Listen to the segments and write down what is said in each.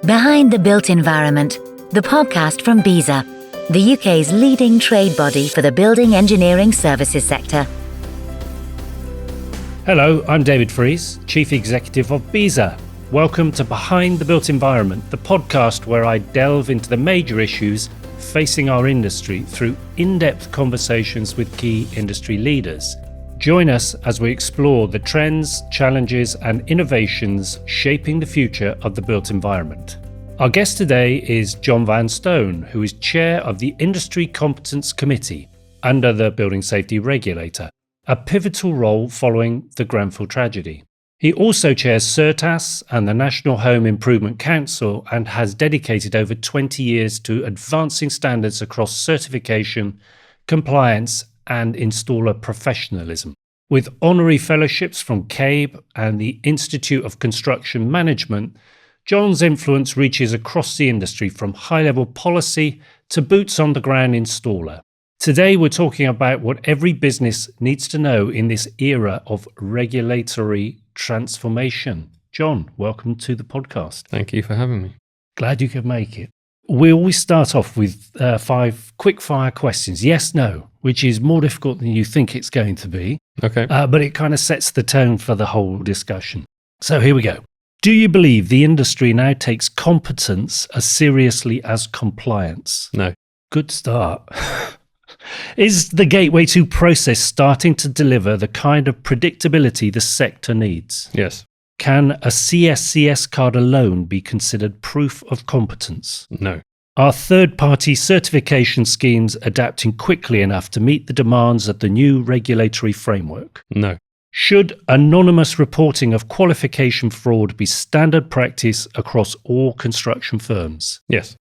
Behind the Built Environment, the podcast from BESA, the UK's leading trade body for the building engineering services sector. Hello, I'm David Frise, Chief Executive of BESA. Welcome to Behind the Built Environment, the podcast where I delve into the major issues facing our industry through in-depth conversations with key industry leaders. Join us as we explore the trends, challenges and innovations shaping the future of the built environment. Our guest today is Jon Vanstone, who is Chair of the Industry Competence Committee under the Building Safety Regulator, a pivotal role following the Grenfell tragedy. He also chairs CERTAS and the National Home Improvement Council and has dedicated over 20 years to advancing standards across certification, compliance and installer professionalism. With honorary fellowships from CABE and the Institute of Construction Management, Jon's influence reaches across the industry from high-level policy to boots-on-the-ground installer. Today we're talking about what every business needs to know in this era of regulatory transformation. Jon, welcome to the podcast. Thank you for having me. Glad you could make it. We always start off with 5 quick-fire questions, yes, no, which is more difficult than you think it's going to be. Okay. But it kind of sets the tone for the whole discussion. So here we go. Do you believe the industry now takes competence as seriously as compliance? No. Good start. Is the Gateway 2 process starting to deliver the kind of predictability the sector needs? Yes. Can a CSCS card alone be considered proof of competence? No. Are third-party certification schemes adapting quickly enough to meet the demands of the new regulatory framework? No. Should anonymous reporting of qualification fraud be standard practice across all construction firms? Yes.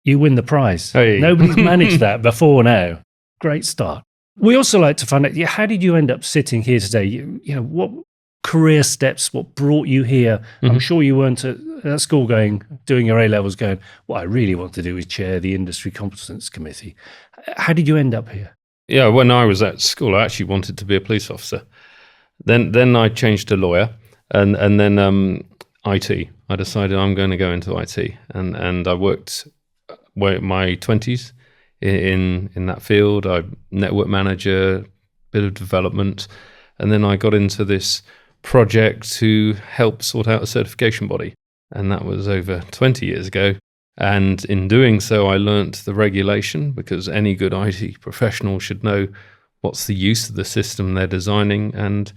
You win the prize. Hey. Nobody's managed that before now. Great start. We also like to find out, how did you end up sitting here today? You know, what career steps, what brought you here? Mm-hmm. I'm sure you weren't at school doing your A-levels going, what I really want to do is chair the Industry Competence Committee. How did you end up here? Yeah, when I was at school, I actually wanted to be a police officer. Then I changed to lawyer and then IT. I decided I'm going to go into IT. And I worked my 20s in that field. I network manager, bit of development. And then I got into this project to help sort out a certification body. And that was over 20 years ago. And in doing so, I learnt the regulation, because any good IT professional should know what's the use of the system they're designing, and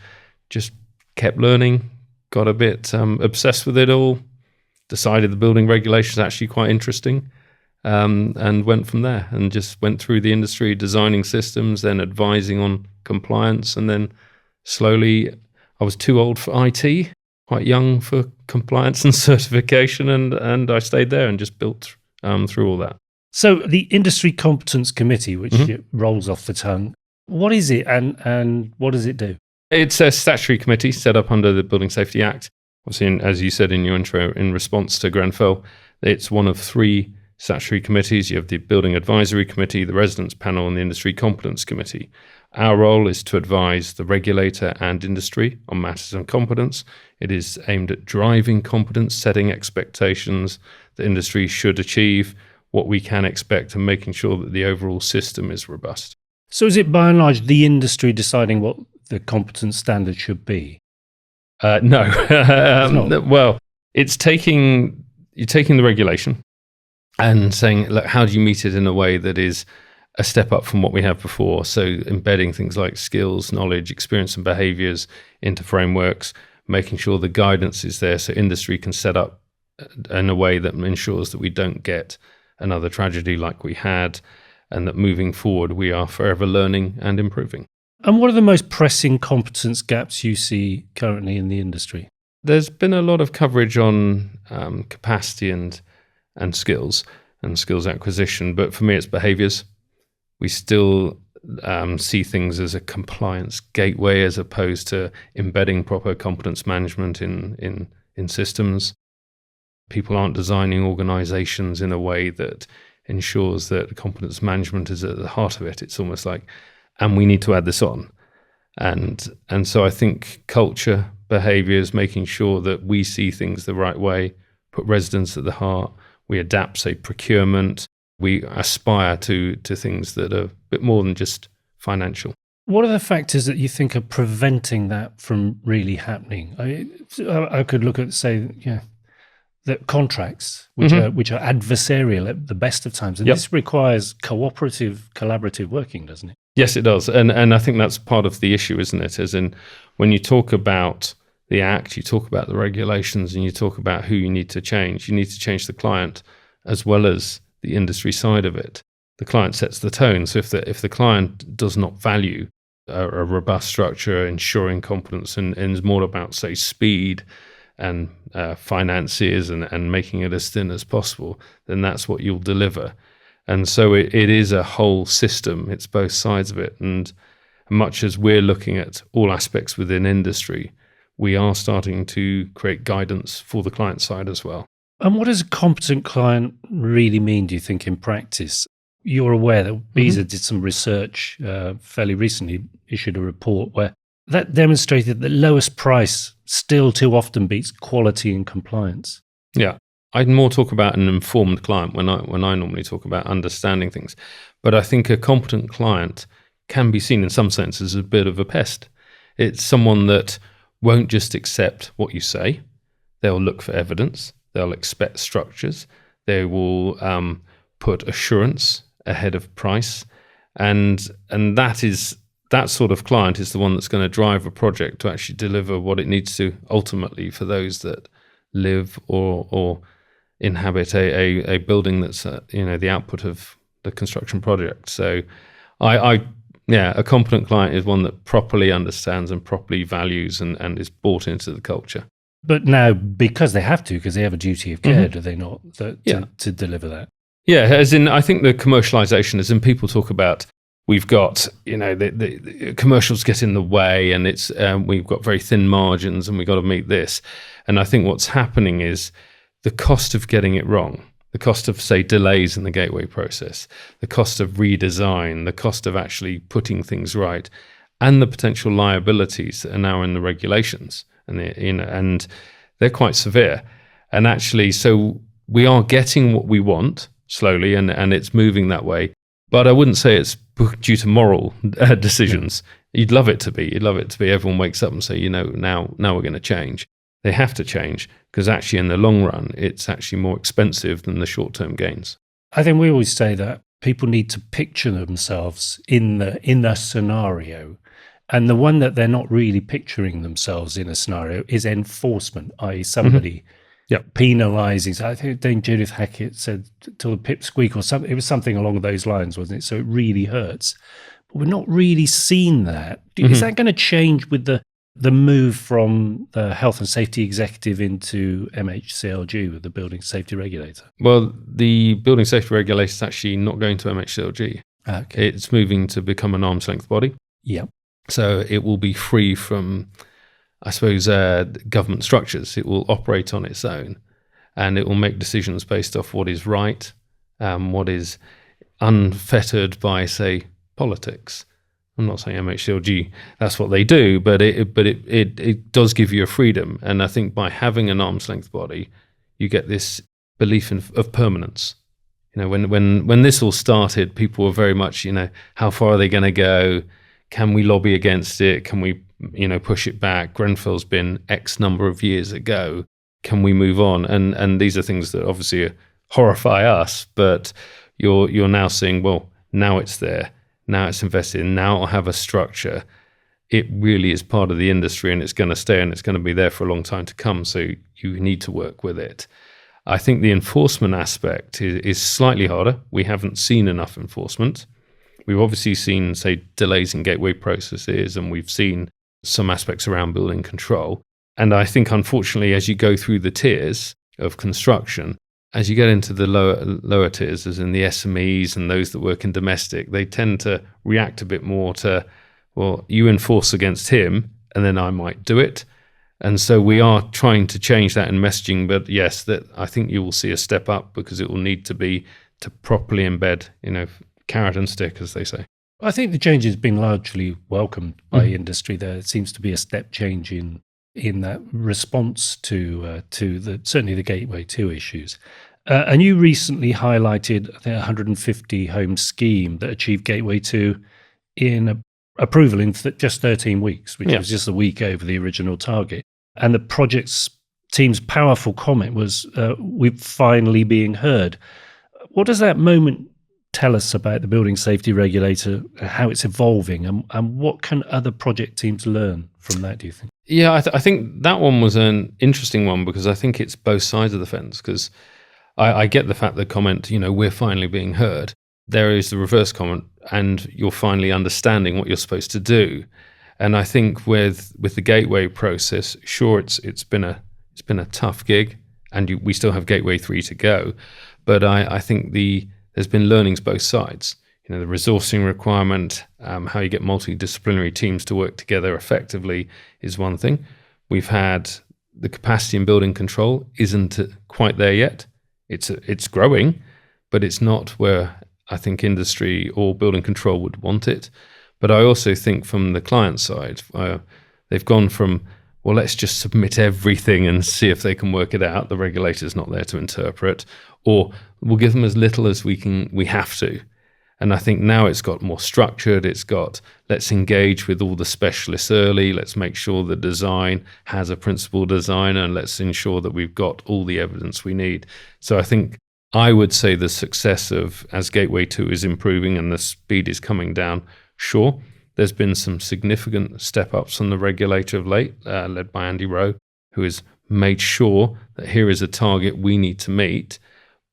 just kept learning, got a bit obsessed with it all, decided the building regulation is actually quite interesting, and went from there and just went through the industry designing systems, then advising on compliance, and then slowly I was too old for IT, quite young for compliance and certification, and I stayed there and just built through all that. So the Industry Competence Committee, which rolls off the tongue, what is it and what does it do? It's a statutory committee set up under the Building Safety Act. Obviously, as you said in your intro, in response to Grenfell, it's one of 3 statutory committees. You have the Building Advisory Committee, the Residents Panel, and the Industry Competence Committee. Our role is to advise the regulator and industry on matters of competence. It is aimed at driving competence, setting expectations the industry should achieve, what we can expect, and making sure that the overall system is robust. So is it by and large the industry deciding what the competence standard should be? No. Well, you're taking the regulation and saying, look, how do you meet it in a way that is a step up from what we have before? So embedding things like skills, knowledge, experience and behaviours into frameworks, making sure the guidance is there so industry can set up in a way that ensures that we don't get another tragedy like we had, and that moving forward we are forever learning and improving. And what are the most pressing competence gaps you see currently in the industry? There's been a lot of coverage on capacity and skills and skills acquisition, but for me it's behaviours. We still see things as a compliance gateway as opposed to embedding proper competence management in systems. People aren't designing organisations in a way that ensures that competence management is at the heart of it. It's almost like, and we need to add this on. And so I think culture, behaviours, making sure that we see things the right way, put residents at the heart. We adapt, say, procurement. We aspire to things that are a bit more than just financial. What are the factors that you think are preventing that from really happening? I could look at, say, the contracts, which are adversarial at the best of times. And this requires collaborative working, doesn't it? Yes, it does. And I think that's part of the issue, isn't it? As in, when you talk about the Act, you talk about the regulations, and you talk about who you need to change. You need to change the client as well as the industry side of it. The client sets the tone. So if the client does not value a robust structure, ensuring competence, and is more about, say, speed and finances and making it as thin as possible, then that's what you'll deliver. And so it is a whole system. It's both sides of it. And much as we're looking at all aspects within industry, we are starting to create guidance for the client side as well. And what does a competent client really mean, do you think, in practice? You're aware that BESA did some research fairly recently, issued a report where that demonstrated that lowest price still too often beats quality and compliance. Yeah. I'd more talk about an informed client when I normally talk about understanding things. But I think a competent client can be seen in some sense as a bit of a pest. It's someone that won't just accept what you say. They'll look for evidence. They'll expect structures. They will put assurance ahead of price. And that sort of client is the one that's going to drive a project to actually deliver what it needs to ultimately for those that live or inhabit a building that's the output of the construction project. So a competent client is one that properly understands and properly values and is bought into the culture. But now, because they have to, because they have a duty of care, do they not, to deliver that? Yeah, as in, I think the commercialization, as in people talk about, we've got, the commercials get in the way, and it's we've got very thin margins, and we've got to meet this. And I think what's happening is the cost of getting it wrong, the cost of, say, delays in the gateway process, the cost of redesign, the cost of actually putting things right, and the potential liabilities that are now in the regulations, and they're quite severe. And actually, so we are getting what we want slowly, and it's moving that way. But I wouldn't say it's due to moral decisions. You'd love it to be. You'd love it to be. Everyone wakes up and say, now we're going to change. They have to change because actually in the long run, it's actually more expensive than the short-term gains. I think we always say that people need to picture themselves in the scenario. And the one that they're not really picturing themselves in a scenario is enforcement, i.e. somebody penalising. So I think Judith Hackett said till the pip squeak or something. It was something along those lines, wasn't it? So it really hurts. But we're not really seeing that. Is that going to change with the move from the health and safety executive into MHCLG with the Building Safety Regulator? Well, the Building Safety Regulator is actually not going to MHCLG. Okay. It's moving to become an arm's length body. Yeah. So it will be free from, I suppose, government structures. It will operate on its own, and it will make decisions based off what is right, what is unfettered by, say, politics. I'm not saying MHCLG, that's what they do, but it does give you a freedom. And I think by having an arm's length body, you get this belief of permanence. When this all started, people were very much, how far are they going to go? Can we lobby against it? Can we, push it back? Grenfell's been X number of years ago. Can we move on? And these are things that obviously horrify us, but you're now seeing, well, now it's there. Now it's invested in. Now it'll have a structure. It really is part of the industry, and it's going to stay, and it's going to be there for a long time to come. So you need to work with it. I think the enforcement aspect is slightly harder. We haven't seen enough enforcement. We've obviously seen, say, delays in gateway processes, and we've seen some aspects around building control. And I think, unfortunately, as you go through the tiers of construction, as you get into the lower tiers, as in the SMEs and those that work in domestic, they tend to react a bit more to, well, you enforce against him, and then I might do it. And so we are trying to change that in messaging. But yes, that I think you will see a step up, because it will need to properly embed, carrot and stick, as they say. I think the change has been largely welcomed by industry there. It seems to be a step change in in that response to certainly the Gateway 2 issues. And you recently highlighted, I think, a 150 home scheme that achieved Gateway 2 in approval in just 13 weeks, which was just a week over the original target. And the project's team's powerful comment was, we're finally being heard. What does that moment tell us about the Building Safety Regulator, how it's evolving, and what can other project teams learn from that, do you think? Yeah, I think that one was an interesting one because I think it's both sides of the fence, because I get the fact, the comment, we're finally being heard. There is the reverse comment, and you're finally understanding what you're supposed to do. And I think with the Gateway process, sure, it's been a tough gig, and we still have Gateway 3 to go. But I think there's been learnings both sides. The resourcing requirement, how you get multidisciplinary teams to work together effectively is one thing. We've had the capacity in building control isn't quite there yet. It's growing, but it's not where I think industry or building control would want it. But I also think from the client side, they've gone from, well, let's just submit everything and see if they can work it out. The regulator's not there to interpret, or we'll give them as little as we have to. And I think now it's got more structured. It's got, let's engage with all the specialists early. Let's make sure the design has a principal designer, and let's ensure that we've got all the evidence we need. So I think I would say the success as Gateway 2 is improving and the speed is coming down, sure. There's been some significant step-ups on the regulator of late, led by Andy Rowe, who has made sure that here is a target we need to meet,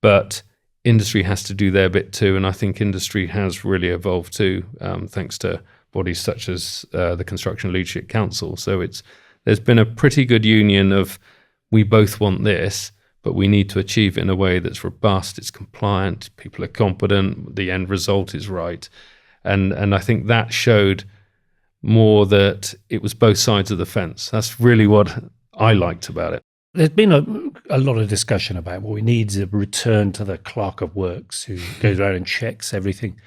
but industry has to do their bit too, and I think industry has really evolved too, thanks to bodies such as the Construction Leadership Council. So there's been a pretty good union of, we both want this, but we need to achieve it in a way that's robust, it's compliant, people are competent, the end result is right. And I think that showed more that it was both sides of the fence. That's really what I liked about it. There's been a lot of discussion about what we need is a return to the clerk of works who goes around and checks everything.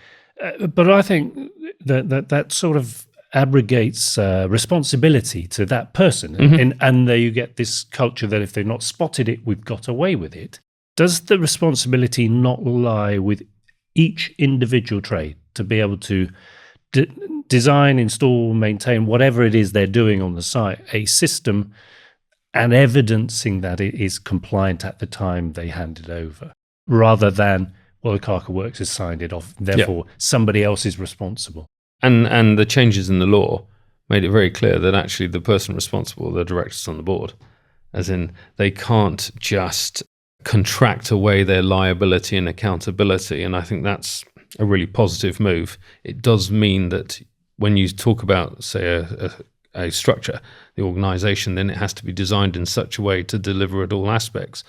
But I think that sort of abrogates responsibility to that person. Mm-hmm. And there you get this culture that if they've not spotted it, we've got away with it. Does the responsibility not lie with each individual trade to be able to design, install, maintain, whatever it is they're doing on the site, a system and evidencing that it is compliant at the time they hand it over, rather than, well, the clerk of works has signed it off, therefore somebody else is responsible. And the changes in the law made it very clear that actually the person responsible, the directors on the board, as in they can't just contract away their liability and accountability. And I think that's a really positive move. It does mean that when you talk about, say, a structure, the organization, then it has to be designed in such a way to deliver at all aspects.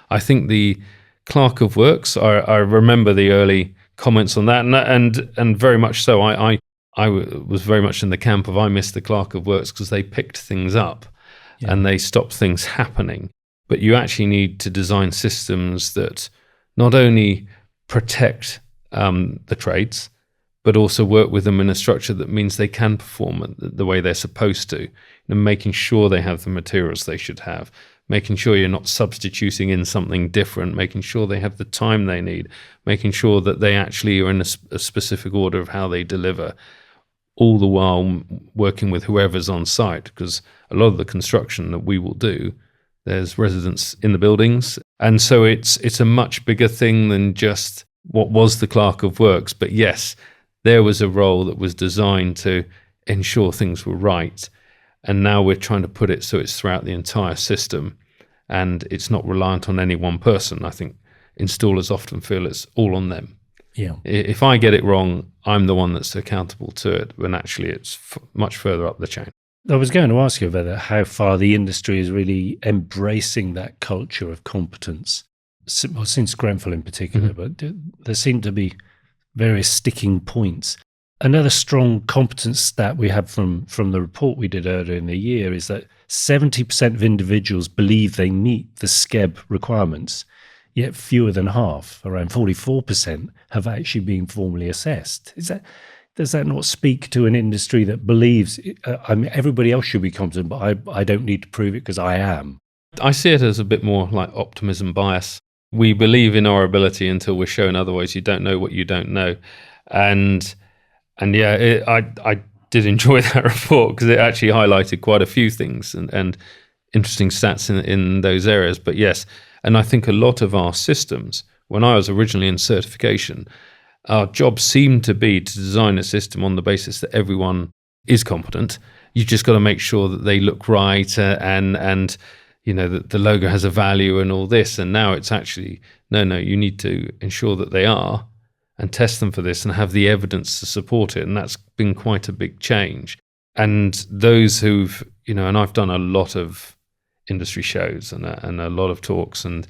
I think the clerk of works, I remember the early comments on that, and very much so. I was very much in the camp of I miss the clerk of works because they picked things up and they stopped things happening. But you actually need to design systems that not only protect the trades, but also work with them in a structure that means they can perform the way they're supposed to, and making sure they have the materials they should have, making sure you're not substituting in something different, making sure they have the time they need, making sure that they actually are in a specific order of how they deliver, all the while working with whoever's on site, because a lot of the construction that we will do, there's residents in the buildings, and so it's a much bigger thing than just what was the clerk of works. But yes, there was a role that was designed to ensure things were right. And now we're trying to put it so it's throughout the entire system and it's not reliant on any one person. I think installers often feel it's all on them. Yeah. If I get it wrong, I'm the one that's accountable to it, when actually it's much further up the chain. I was going to ask you about that, how far the industry is really embracing that culture of competence, since Grenfell in particular, but there seem to be various sticking points. Another strong competence stat we have from the report we did earlier in the year is that 70% of individuals believe they meet the SCEB requirements, yet fewer than half, around 44%, have actually been formally assessed. Does that not speak to an industry that believes, everybody else should be competent, but I don't need to prove it because I am? I see it as a bit more like optimism bias. We believe in our ability until we're shown otherwise. You don't know what you don't know. And yeah, I did enjoy that report because it actually highlighted quite a few things and interesting stats in those areas. But yes, and I think a lot of our systems, when I was originally in certification, our job seemed to be to design a system on the basis that everyone is competent. You've just got to make sure that they look right and you know, that the logo has a value and all this. And now it's actually, no, you need to ensure that they are and test them for this and have the evidence to support it. And that's been quite a big change. And those who've, you know, and I've done a lot of industry shows and a lot of talks, and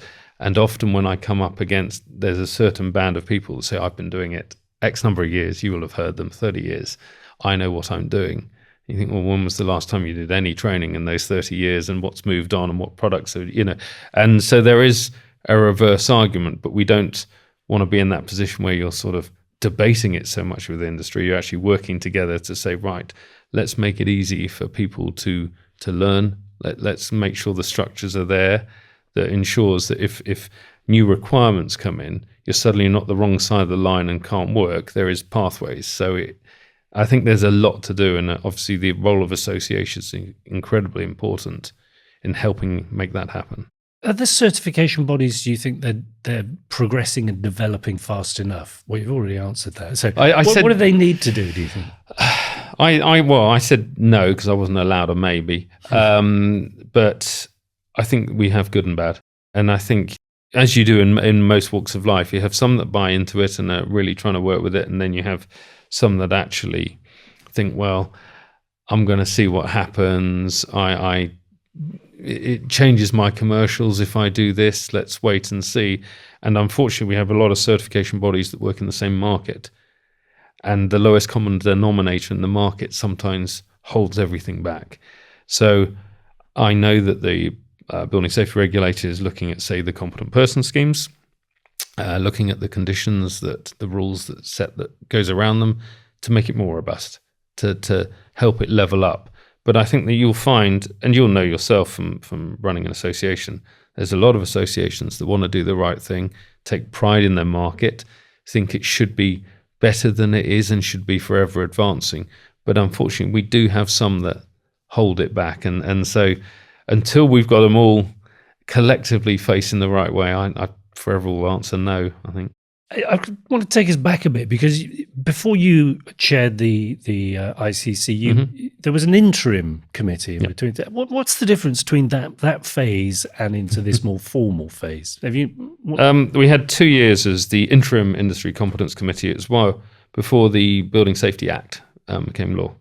often when I come up against, there's a certain band of people that say, I've been doing it X number of years, you will have heard them, 30 years, I know what I'm doing. You think, well, when was the last time you did any training in those 30 years and what's moved on and what products are, you know? And so there is a reverse argument, but we don't want to be in that position where you're sort of debating it so much with the industry. You're actually working together to say, right, let's make it easy for people to learn. Let's make sure the structures are there that ensures that if new requirements come in, you're suddenly not the wrong side of the line and can't work. There is pathways. So I think there's a lot to do, and obviously the role of associations is incredibly important in helping make that happen. Are the certification bodies, do you think they're progressing and developing fast enough? Well, you've already answered that. So what do they need to do you think? I said no because I wasn't allowed a maybe. But I think we have good and bad. And I think, as you do in most walks of life, you have some that buy into it and are really trying to work with it, and then you have some that actually think, well, I'm going to see what happens. It changes my commercials if I do this. Let's wait and see. And unfortunately, we have a lot of certification bodies that work in the same market. And the lowest common denominator in the market sometimes holds everything back. So I know that the Building Safety Regulator is looking at, say, the competent person schemes, looking at the conditions, that the rules that goes around them to make it more robust, to help it level up. But I think that you'll find, and you'll know yourself from running an association, there's a lot of associations that want to do the right thing, take pride in their market, think it should be better than it is and should be forever advancing. But unfortunately, we do have some that hold it back. And so until we've got them all collectively facing the right way, I forever will answer no, I think. I want to take us back a bit, because before you chaired the ICC, there was an interim committee in between. What's the difference between that phase and into this more formal phase? Have you? We had 2 years as the interim Industry Competence Committee as well before the Building Safety Act became law.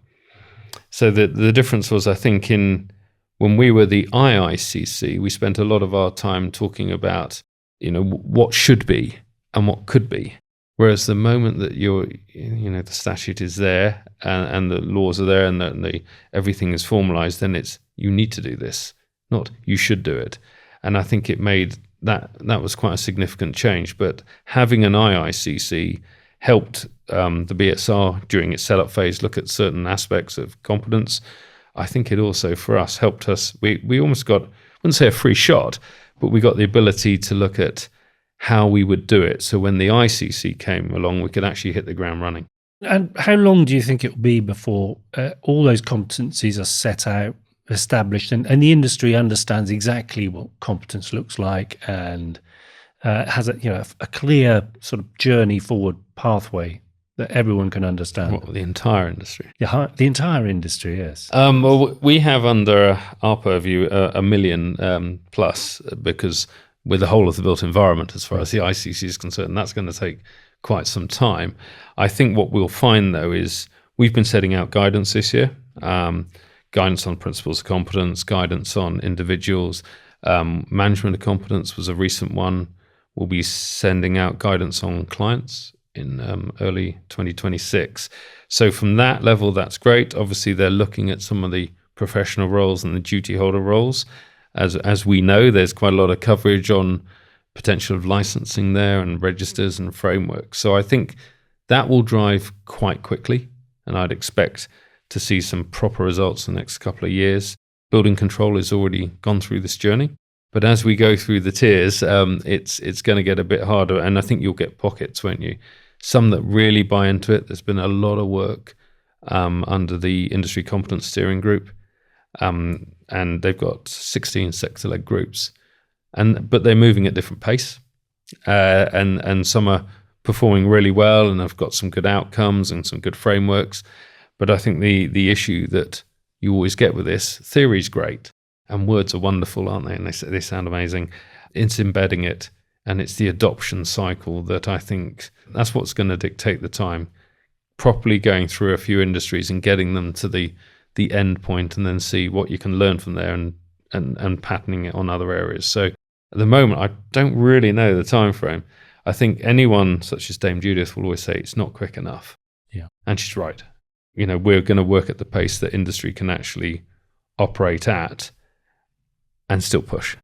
So the difference was, I think, when we were the IICC, we spent a lot of our time talking about, you know, what should be and what could be. Whereas the moment that the statute is there and the laws are there and everything is formalized, then it's, you need to do this, not you should do it. And I think it made that was quite a significant change. But having an IICC helped the BSR during its setup phase look at certain aspects of competence. I think it also, for us, helped us. We almost got, I wouldn't say a free shot, but we got the ability to look at how we would do it. So when the ICC came along, we could actually hit the ground running. And how long do you think it will be before all those competencies are set out, established, and the industry understands exactly what competence looks like and has a clear sort of journey forward pathway that everyone can understand? What, the entire industry? Yeah, the entire industry, yes. Well, we have under our purview 1 million plus, because with the whole of the built environment, as far as the ICC is concerned, that's going to take quite some time. I think what we'll find, though, is we've been setting out guidance this year, guidance on principles of competence, guidance on individuals. Management of competence was a recent one. We'll be sending out guidance on clients in early 2026. So from that level, that's great. Obviously, they're looking at some of the professional roles and the duty holder roles. As we know, there's quite a lot of coverage on potential of licensing there and registers and frameworks. So I think that will drive quite quickly. and I'd expect to see some proper results in the next couple of years. Building control has already gone through this journey, but as we go through the tiers, it's going to get a bit harder, and I think you'll get pockets, won't you? Some that really buy into it. There's been a lot of work under the Industry Competence Steering Group, and they've got 16 sector-led groups, but they're moving at different pace, and some are performing really well and have got some good outcomes and some good frameworks. But I think the issue that you always get with this, theory's great and words are wonderful, aren't they? And they sound amazing. It's embedding it, and it's the adoption cycle that I think that's what's going to dictate the time. Properly going through a few industries and getting them to the end point, and then see what you can learn from there and patterning it on other areas. So at the moment, I don't really know the time frame. I think anyone such as Dame Judith will always say it's not quick enough. Yeah. And she's right. We're going to work at the pace that industry can actually operate at and still push.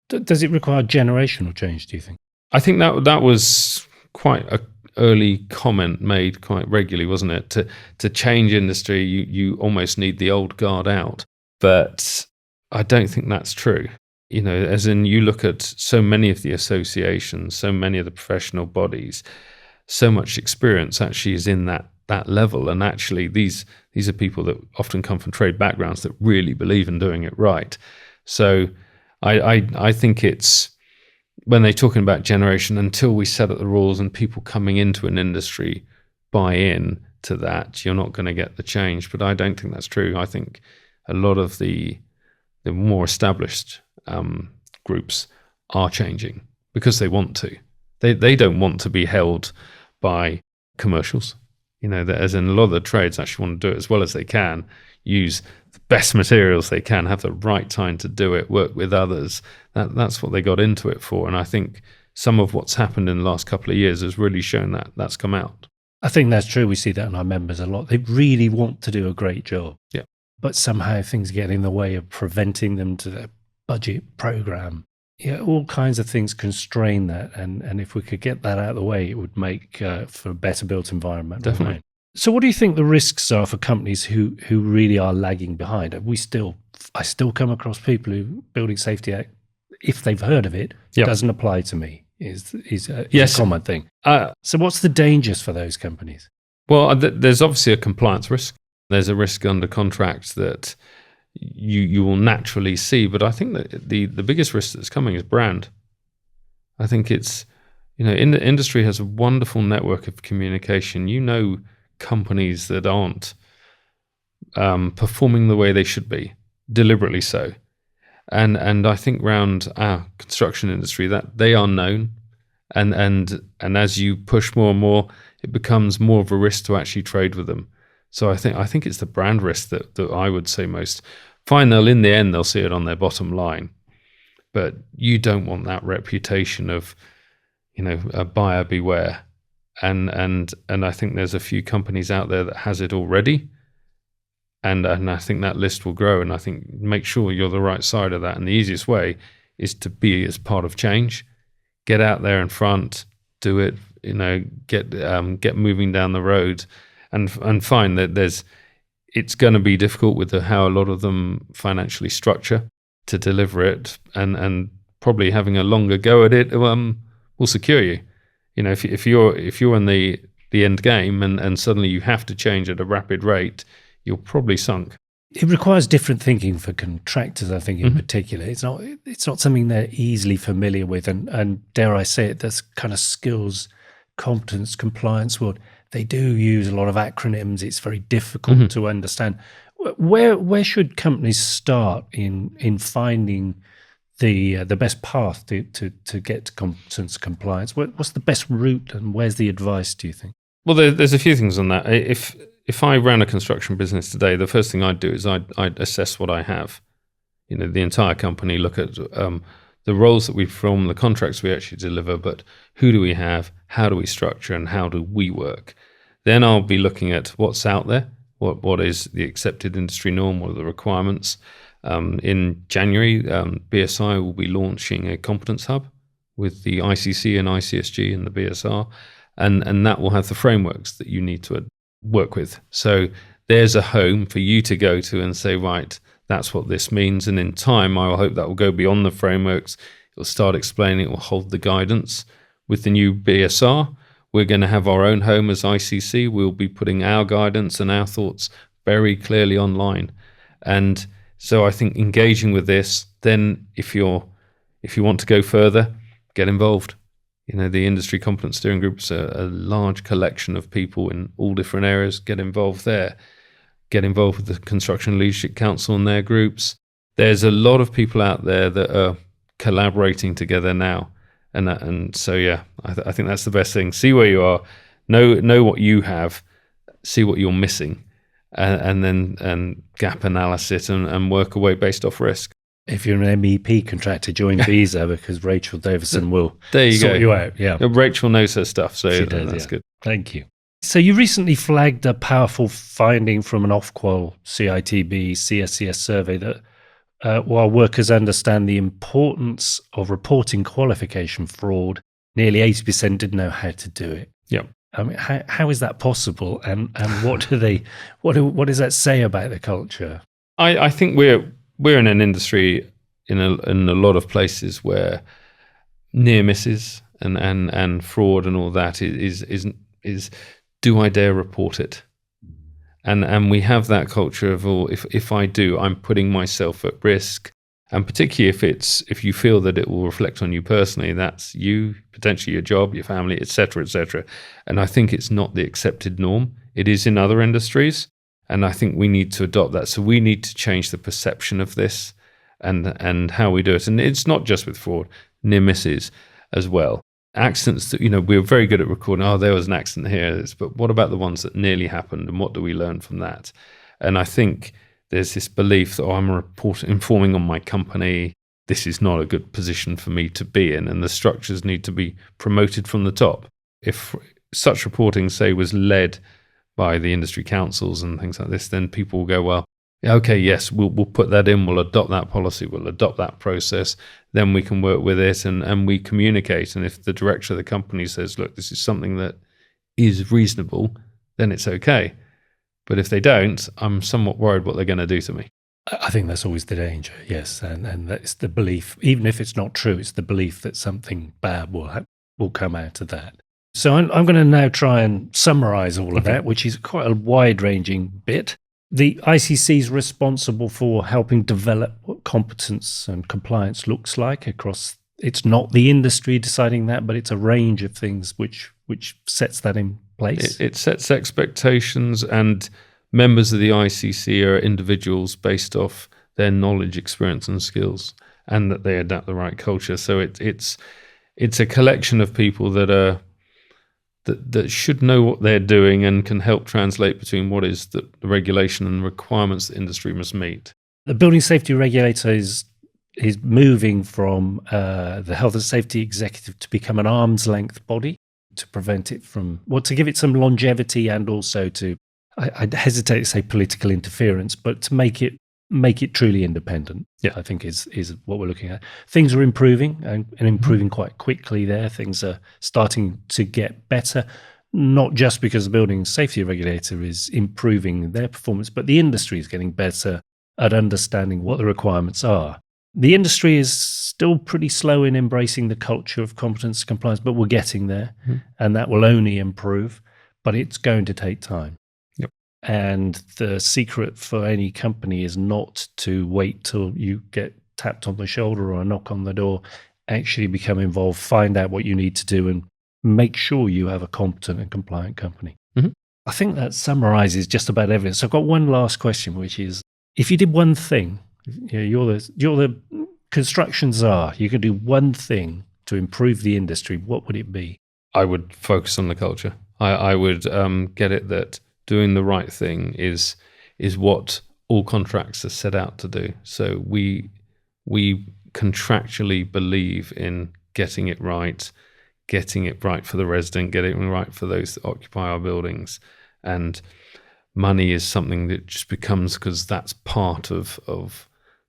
Does it require generational change, do you think? I think that was quite an early comment made quite regularly, wasn't it? To change industry, you almost need the old guard out. But I don't think that's true. As in you look at so many of the associations, so many of the professional bodies, so much experience actually is in that level. And actually these are people that often come from trade backgrounds that really believe in doing it right. So I think it's, when they're talking about generation, until we set up the rules and people coming into an industry buy in to that, you're not going to get the change. But I don't think that's true. I think a lot of the more established groups are changing because they want to. They don't want to be held by commercials. As in a lot of the trades actually want to do it as well as they can, use the best materials they can, have the right time to do it, work with others. That's what they got into it for. And I think some of what's happened in the last couple of years has really shown that that's come out. I think that's true. We see that in our members a lot. They really want to do a great job. Yeah. But somehow things get in the way of preventing them to their budget program. Yeah, all kinds of things constrain that. And if we could get that out of the way, it would make for a better built environment. Definitely. Right? So what do you think the risks are for companies who really are lagging behind? I still come across people who Building Safety Act, if they've heard of it, doesn't apply to me, is a common thing. So what's the dangers for those companies? Well, there's obviously a compliance risk. There's a risk under contract that you will naturally see. But I think that the biggest risk that's coming is brand. I think it's, in the industry has a wonderful network of communication. Companies that aren't performing the way they should be, deliberately so. And I think around our construction industry that they are known. And as you push more and more, it becomes more of a risk to actually trade with them. So I think it's the brand risk that I would say most. Fine, in the end they'll see it on their bottom line, but you don't want that reputation of, a buyer beware. And I think there's a few companies out there that has it already, and I think that list will grow. And I think make sure you're the right side of that. And the easiest way is to be as part of change. Get out there in front, do it. Get moving down the road. And find that it's going to be difficult with how a lot of them financially structure to deliver it, and probably having a longer go at it will secure you. If you're in the end game and suddenly you have to change at a rapid rate, you're probably sunk. It requires different thinking for contractors, I think, in particular. It's not something they're easily familiar with, and dare I say it, that's kind of skills, competence, compliance world. They do use a lot of acronyms. It's very difficult to understand. Where should companies start in finding the best path to get to competence compliance? What's the best route, and where's the advice, do you think? Well, there's a few things on that. If I ran a construction business today, the first thing I'd do is I'd assess what I have. The entire company, look at the roles that we perform, the contracts we actually deliver, but who do we have, how do we structure, and how do we work? Then I'll be looking at what's out there, what is the accepted industry norm, what are the requirements. In January, BSI will be launching a competence hub with the ICC and ICSG and the BSR, and that will have the frameworks that you need to work with. So there's a home for you to go to and say, right, that's what this means. And in time, I will hope that will go beyond the frameworks. It'll start explaining, it will hold the guidance. With the new BSR, we're going to have our own home as ICC. We'll be putting our guidance and our thoughts very clearly online. And so I think engaging with this, then if you want to go further, get involved. The Industry Competence Steering Group is a large collection of people in all different areas. Get involved there. Get involved with the Construction Leadership Council and their groups. There's a lot of people out there that are collaborating together now. And so, yeah, I think that's the best thing. See where you are, know what you have, see what you're missing, and then gap analysis and work away based off risk. If you're an MEP contractor, join BESA because Rachel Davison will sort you out. Yeah, Rachel knows her stuff, so she does, that's good. Thank you. So you recently flagged a powerful finding from an Ofqual CITB CSCS survey that while workers understand the importance of reporting qualification fraud, nearly 80% didn't know how to do it. Yeah. I mean, how is that possible? And what does that say about the culture? I think we're in an industry in a lot of places where near misses and fraud and all that is do I dare report it? And we have that culture of, if I do, I'm putting myself at risk. And particularly if you feel that it will reflect on you personally, that's you, potentially your job, your family, et cetera, et cetera. And I think it's not the accepted norm. It is in other industries. And I think we need to adopt that. So we need to change the perception of this and how we do it. And it's not just with fraud, near misses as well. Accidents that, we're very good at recording, there was an accident here, but what about the ones that nearly happened and what do we learn from that? And I think there's this belief that, I'm informing on my company, this is not a good position for me to be in, and the structures need to be promoted from the top. If such reporting, say, was led by the industry councils and things like this, then people will go, well, okay, yes, we'll put that in, we'll adopt that policy, we'll adopt that process, then we can work with it and we communicate. And if the director of the company says, look, this is something that is reasonable, then it's okay. But if they don't, I'm somewhat worried what they're going to do to me. I think that's always the danger, yes. And that's the belief, even if it's not true, it's the belief that something bad will come out of that. So I'm going to now try and summarize all of that, which is quite a wide-ranging bit. The ICC is responsible for helping develop what competence and compliance looks like across. It's not the industry deciding that, but it's a range of things which sets that in place. It sets expectations, and members of the ICC are individuals based off their knowledge, experience, and skills, and that they adapt the right culture. So it's a collection of people that should know what they're doing and can help translate between what is the regulation and requirements the industry must meet. The Building Safety Regulator is moving from the Health and Safety Executive to become an arm's length body to prevent it from, to give it some longevity and also to, I hesitate to say political interference, but to make it truly independent. Yeah, I think is what we're looking at. Things are improving and improving quite quickly there. Things are starting to get better, not just because the Building Safety Regulator is improving their performance, but the industry is getting better at understanding what the requirements are. The industry is still pretty slow in embracing the culture of competence and compliance, but we're getting there, and that will only improve, but it's going to take time. And the secret for any company is not to wait till you get tapped on the shoulder or a knock on the door. Actually become involved, find out what you need to do, and make sure you have a competent and compliant company. I think that summarizes just about everything. So I've got one last question, which is, if you did one thing, you're the construction czar, you could do one thing to improve the industry, what would it be? I would focus on the culture. I would get it that doing the right thing is what all contracts are set out to do. So we contractually believe in getting it right for the resident, getting it right for those that occupy our buildings. And money is something that just becomes, because that's part of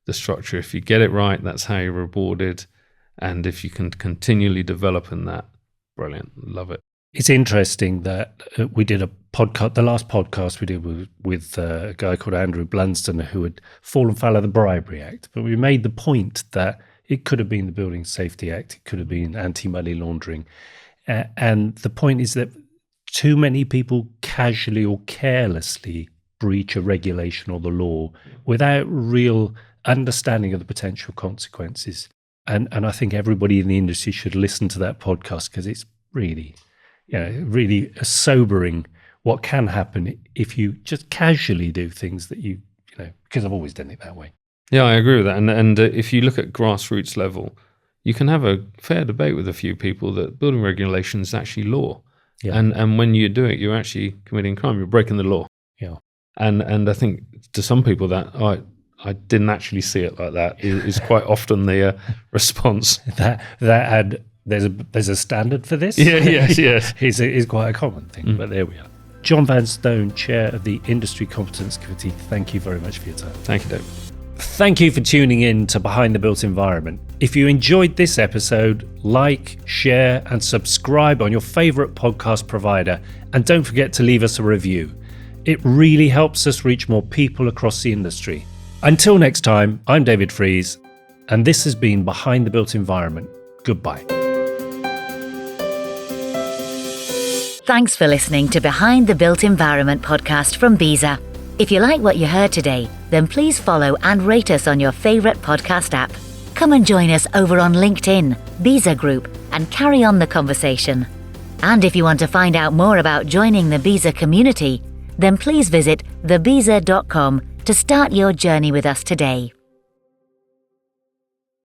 the structure. If you get it right, that's how you're rewarded. And if you can continually develop in that, brilliant, love it. It's interesting that we did a the last podcast we did with a guy called Andrew Blunston, who had fallen foul of the Bribery Act. But we made the point that it could have been the Building Safety Act, it could have been anti-money laundering. And the point is that too many people casually or carelessly breach a regulation or the law without real understanding of the potential consequences. And I think everybody in the industry should listen to that podcast, because it's really, really sobering what can happen if you just casually do things that because I've always done it that way. Yeah, I agree with that. And if you look at grassroots level, you can have a fair debate with a few people that building regulation is actually law. Yeah. And when you do it, you're actually committing crime. You're breaking the law. Yeah. And I think to some people that I didn't actually see it like that is quite often the response. There's a standard for this. Yes. is quite a common thing. But there we are. Jon Vanstone, Chair of the Industry Competence Committee, thank you very much for your time. Thank you, David. Thank you for tuning in to Behind the Built Environment. If you enjoyed this episode, like, share, and subscribe on your favourite podcast provider. And don't forget to leave us a review. It really helps us reach more people across the industry. Until next time, I'm David Frise, and this has been Behind the Built Environment. Goodbye. Thanks for listening to Behind the Built Environment podcast from BESA. If you like what you heard today, then please follow and rate us on your favourite podcast app. Come and join us over on LinkedIn, BESA Group, and carry on the conversation. And if you want to find out more about joining the BESA community, then please visit thebesa.com to start your journey with us today.